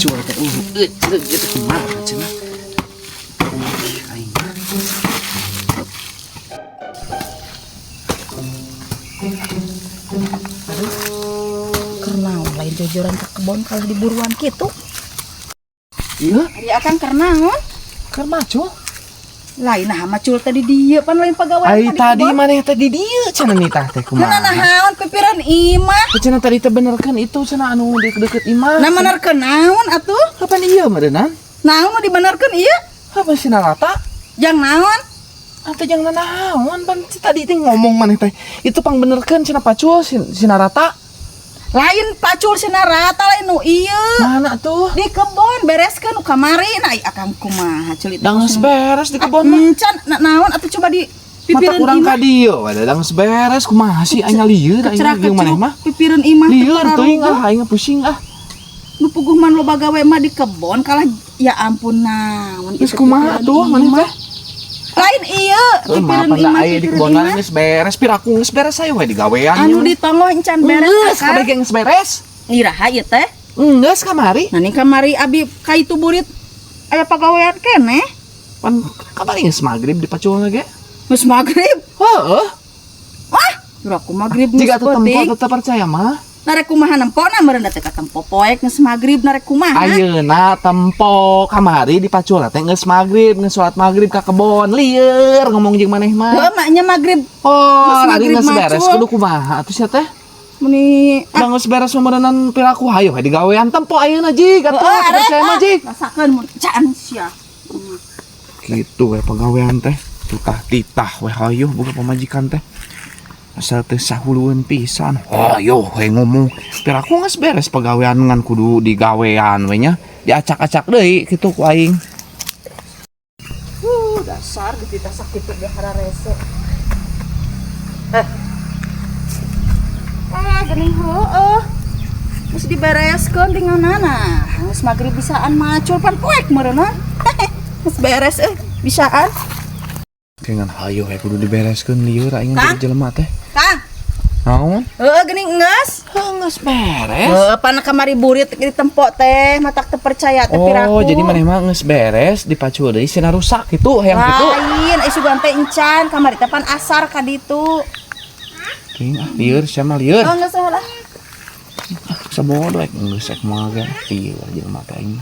pacul teh itu kumaha cenah. Aing karena lain jojoran ke kebon kalau di buruan gitu. iya Ari akan karnaon? keur macul. Lain nah macul tadi dia pan lain pegawai Ai tadi maneh tadi dieu cenah nitah teh kumaha. naon pipiran imah. Cenah tadi teh benerkeun itu cenah anu deket imah. Nah benerkeun naon atuh? Kapan ieu meureunnan? Naon nu dibenerkeun ieu? Apa sih rata? Jang naon? Atau jangan naon pan tadi teh ngomong maneh teh. Itu pang benerkeun cenah pacul sinarata. Lain pacul sinarata lain nu ieu. Mana tuh? Di kebon bereskeun nu kamari nah akang kumaha ceuli. Dangos beres di kebon mah. Encan naon atuh coba di Mata pipireun kurang imah. ka dieu wae dangos beres kumaha sih anya lieur da ieu maneh mah. Pipireun imah teh Lieur teuing pararugo. aing pusing Nu puguh man lo bagawe mah di kebon kalah ya ampun naon Terus itu kumaha pipireun tuh maneh imah. teh? Lain ieu Maaf pipireun imah aya di pipireun kebonan imah. geus beres piraku geus beres aya we di gawean. Anu ditongoh encan beres geus akang. kabeh geus beres. Iraha ieu teh. Geus kamari. Nah nih kamari abi kaitu burit aya pagawean keneh. Pan kamari geus magrib dipaculna ge. Geus magrib. Heeh. Wah, uraku magrib geus Jika teu tempo penting. teu percaya mah. Narek kumaha nempona meureun teh ka tempo poek geus magrib narek kumaha. Ayeuna tempo kamari dipacul teh geus magrib, geus salat magrib ka kebon. Lieur ngomong jeung maneh mah. Heuh maknya magrib Oh, Geus tadi magrib geus beres macul. kudu kumaha atuh sia teh? meni Udah geus beres meureunnan piraku hayu we digawean tempo ayeuna jig atuh percaya mah jig. rasakeun mun caan sia. Gitu we pagawean teh. Titah we hayu boga pamajikan teh. Asal teh sahulueun pisan. Hayu we ngomong. Piraku geus beres pagawean ngan kudu digawean we nya. Diacak-acak deui kitu ku aing. Dasar dititah sakit teh hara rese. Geuning heueuh. Geus dibereskeun dinganana. Geus magrib bisaan macul pan poek meureunna. Geus beres bisaan. Kengan hayu we kudu dibereskeun lieur aing Kang? jadi jelema teh. Kang, Naon? heueuh geuning geus. Geus beres. Heueuh pan kamari burit di tempo teh matak teu percaya teh piraku. Oh, jadi maneh mah geus beres dipacul deui cenah rusak kitu hayang kitu. Lain, isugan teh encan kamari teh pan asar ka ditu. Ting lieur sia mah lieur. Oh, geus salah. Sabodo ek geus ek mah ge lieur jelema teh aing.